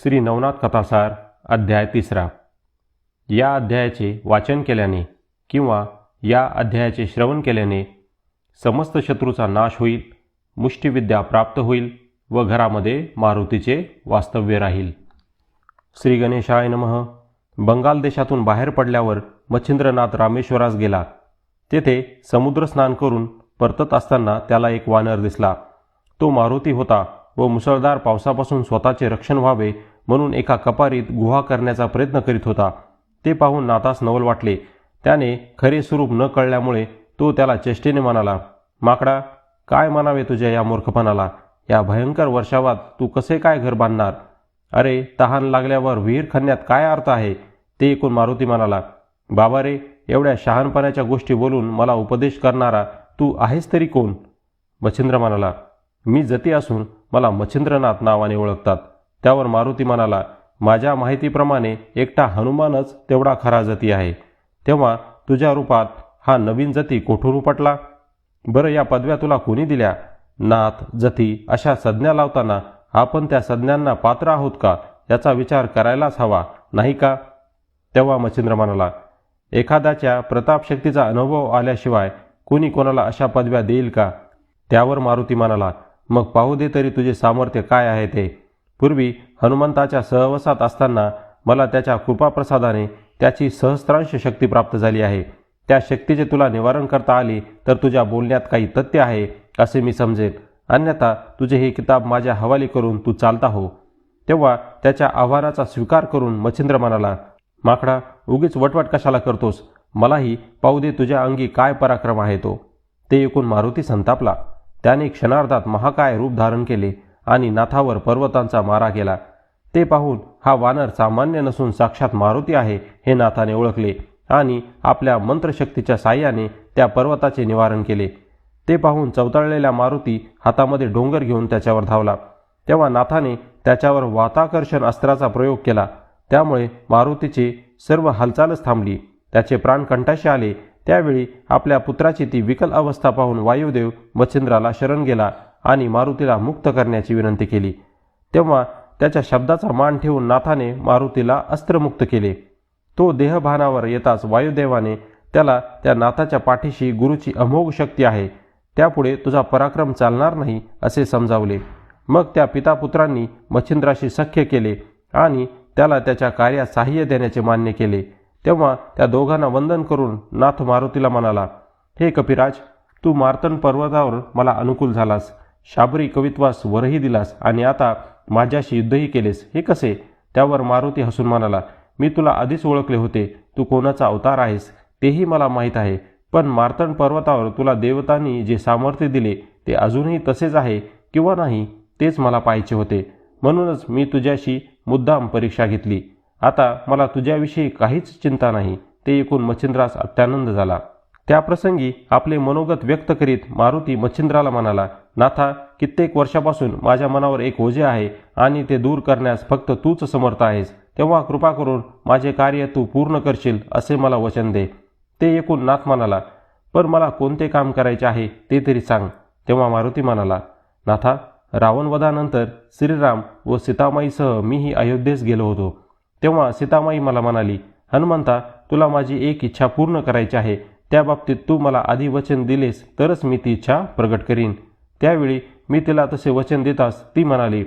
श्री नवनाथ कथासार अध्याय 3. या अध्यायाचे वाचन केल्याने किंवा या अध्यायाचे श्रवण केल्याने समस्त शत्रूचा नाश होईल, मुष्टिविद्या प्राप्त होईल व घरामध्ये मारुतीचे वास्तव्य राहील. श्री गणेशाय नमः. बंगाल देशातून बाहेर पडल्यावर मच्छिंद्रनाथ रामेश्वरास गेला. तेथे समुद्र स्नान करून परतत असताना त्याला एक वानर दिसला. तो मारुती होता व मुसळधार पावसापासून स्वतःचे रक्षण व्हावे म्हणून एका कपारीत गुहा करण्याचा प्रयत्न करीत होता. ते पाहून नाथास नवल वाटले. त्याने खरे स्वरूप न कळल्यामुळे तो त्याला चेष्टेने म्हणाला, माकडा, काय म्हणावे तुझ्या या मूर्खपणाला? या भयंकर वर्षावात तू कसे काय घर बांधणार? अरे, तहान लागल्यावर विहीर खणण्यात काय अर्थ आहे? ते ऐकून मारुती म्हणाला, बाबा रे, एवढ्या शहाणपणाच्या गोष्टी बोलून मला उपदेश करणारा तू आहेस तरी कोण? मच्छिंद्र म्हणाला, मी जती असून मला मच्छिंद्रनाथ नावाने ओळखतात. त्यावर मारुती म्हणाला, माझ्या माहितीप्रमाणे एकटा हनुमानच तेवढा खरा जती आहे. तेव्हा तुझ्या रूपात हा नवीन जती कोठून उपटला? बरं, या पदव्या तुला कोणी दिल्या? नाथ, जती अशा संज्ञा लावताना आपण त्या संज्ञांना पात्र आहोत का याचा विचार करायलाच हवा, नाही का? तेव्हा मच्छिंद्र म्हणाला, एखाद्याच्या प्रतापशक्तीचा अनुभव आल्याशिवाय कोणी कोणाला अशा पदव्या देईल का? त्यावर मारुती म्हणाला, मग पाहू दे तरी तुझे सामर्थ्य काय आहे ते. पूर्वी हनुमंताच्या सहवासात असताना मला त्याच्या कृपाप्रसादाने त्याची सहस्त्रांश शक्ती प्राप्त झाली आहे. त्या शक्तीचे तुला निवारण करता आले तर तुझ्या बोलण्यात काही तथ्य आहे असे मी समजेन, अन्यथा तुझे हे किताब माझ्या हवाली करून तू चालता हो. तेव्हा त्याच्या आव्हानाचा स्वीकार करून मच्छिंद्र म्हणाला, माकडा, उगीच वटवट कशाला करतोस? मलाही पाहू दे तुझ्या अंगी काय पराक्रम आहे तो. ते ऐकून मारुती संतापला. त्याने क्षणार्धात महाकाय रूप धारण केले आणि नाथावर पर्वतांचा मारा केला. ते पाहून हा वानर सामान्य नसून साक्षात मारुती आहे हे नाथाने ओळखले आणि आपल्या मंत्रशक्तीच्या साह्याने त्या पर्वताचे निवारण केले. ते पाहून चवताळलेल्या मारुती हातामध्ये डोंगर घेऊन त्याच्यावर धावला. तेव्हा नाथाने त्याच्यावर वाताकर्षण अस्त्राचा प्रयोग केला. त्यामुळे मारुतीची सर्व हालचालच थांबली. त्याचे प्राण कंठाशी आले. त्यावेळी आपल्या पुत्राची ती विकल अवस्था पाहून वायुदेव मच्छिंद्राला शरण गेला आणि मारुतीला मुक्त करण्याची विनंती केली. तेव्हा त्याच्या शब्दाचा मान ठेवून नाथाने मारुतीला अस्त्रमुक्त केले. तो देहभानावर येताच वायुदेवाने त्याला त्या नाथाच्या पाठीशी गुरुची अमोघ शक्ती आहे, त्यापुढे तुझा पराक्रम चालणार नाही असे समजावले. मग त्या पितापुत्रांनी मच्छिंद्राशी सख्य केले आणि त्याला त्याच्या कार्यात साह्य देण्याचे मान्य केले. तेव्हा त्या दोघांना वंदन करून नाथ मारुतीला म्हणाला, हे कपिराज, तू मार्तंड पर्वतावर मला अनुकूल झालास, शाबरी कवित्वास वरही दिलास आणि आता माझ्याशी युद्धही केलेस, हे कसे? त्यावर मारुती हसून म्हणाला, मी तुला आधीच ओळखले होते. तू कोणाचा अवतार आहेस तेही मला माहीत आहे, पण मार्तंड पर्वतावर तुला देवतांनी जे सामर्थ्य दिले ते अजूनही तसेच आहे किंवा नाही तेच मला पाहायचे होते. म्हणूनच मी तुझ्याशी मुद्दाम परीक्षा घेतली. आता मला तुझ्याविषयी काहीच चिंता नाही. ते ऐकून मच्छिंद्रास अत्यानंद झाला. त्या प्रसंगी आपले मनोगत व्यक्त करीत मारुती मच्छिंद्राला म्हणाला, नाथा, कित्येक वर्षापासून माझ्या मनावर एक ओझे आहे आणि ते दूर करण्यास फक्त तूच समर्थ आहेस. तेव्हा कृपा करून माझे कार्य तू पूर्ण करशील असे मला वचन दे. ते ऐकून नाथ म्हणाला, पण मला कोणते काम करायचे आहे ते तरी सांग. तेव्हा मारुती म्हणाला, नाथा, रावणवधानंतर श्रीराम व सीतामाईसह मीही अयोध्येस गेलो होतो. तेव्हा सीतामाई मला म्हणाली, हनुमंता, तुला माझी एक इच्छा पूर्ण करायची आहे. त्या बाबतीत तू मला आधी वचन दिलेस तरच मी ती इच्छा प्रगट करीन. त्यावेळी मी तिला तसे वचन देतास ती म्हणाली,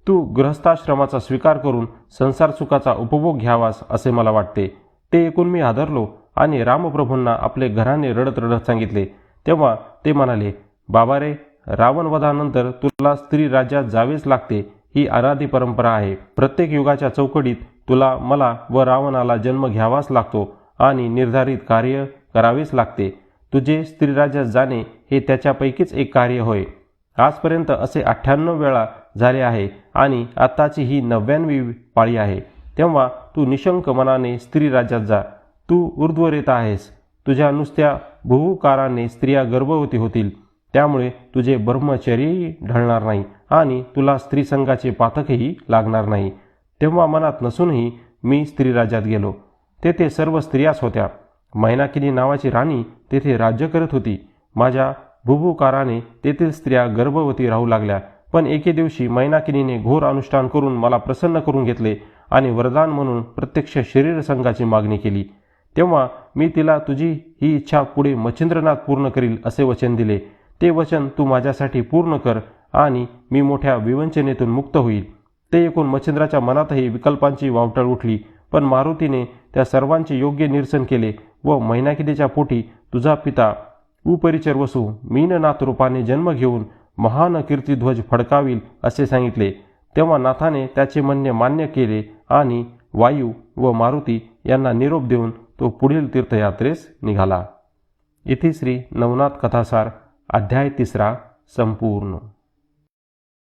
तू गृहस्थाश्रमाचा स्वीकार करून संसार सुखाचा उपभोग घ्यावास असे मला वाटते. ते ऐकून मी हादरलो आणि रामप्रभूंना आपले घराने रडत रडत सांगितले. तेव्हा ते म्हणाले, बाबा रे, रावणवधानंतर तुला स्त्री राज्यात जावेच लागते. ही अनादी परंपरा आहे. प्रत्येक युगाच्या चौकडीत तुला, मला व रावणाला जन्म घ्यावाच लागतो आणि निर्धारित कार्य करावेच लागते. तुझे स्त्रीराज्यात जाणे हे त्याच्यापैकीच एक कार्य होय. आजपर्यंत असे 98 वेळा झाले आहे आणि आत्ताची ही 99वी पाळी आहे. तेव्हा तू निशंक मनाने स्त्रीराज्यात जा. तू ऊर्ध्वरेत आहेस. तुझ्या नुसत्या भुहुकाराने स्त्रिया गर्भवती होतील. त्यामुळे तुझे ब्रह्मचर्यही ढळणार नाही आणि तुला स्त्रीसंगाचे पातकही लागणार नाही. तेव्हा मनात नसूनही मी स्त्रीराज्यात गेलो. तेथे सर्व स्त्रियाच होत्या. मैनाकिनी नावाची राणी तेथे राज्य करत होती. माझ्या भुभुकाराने तेथील स्त्रिया गर्भवती राहू लागल्या. पण एके दिवशी मैनाकिनीने घोर अनुष्ठान करून मला प्रसन्न करून घेतले आणि वरदान म्हणून प्रत्यक्ष शरीर संघाची मागणी केली. तेव्हा मी तिला तुझी ही इच्छा पुढे मच्छिंद्रनाथ पूर्ण करील असे वचन दिले. ते वचन तू माझ्यासाठी पूर्ण कर आणि मी मोठ्या विवंचनेतून मुक्त होईल. ते ऐकून मच्छिंद्राच्या मनातही विकल्पांची वावटळ उठली, पण मारुतीने त्या सर्वांचे योग्य निरसन केले व मैनाकिनीच्या पोटी तुझा पिता उपरिचर वसू मीननाथ रूपाने जन्म घेऊन महान कीर्तिध्वज फडकावील असे सांगितले. तेव्हा नाथाने त्याचे म्हणणे मान्य केले आणि वायू व मारुती यांना निरोप देऊन तो पुढील तीर्थयात्रेस निघाला. इति श्री नवनाथ कथासार अध्याय 3 संपूर्ण.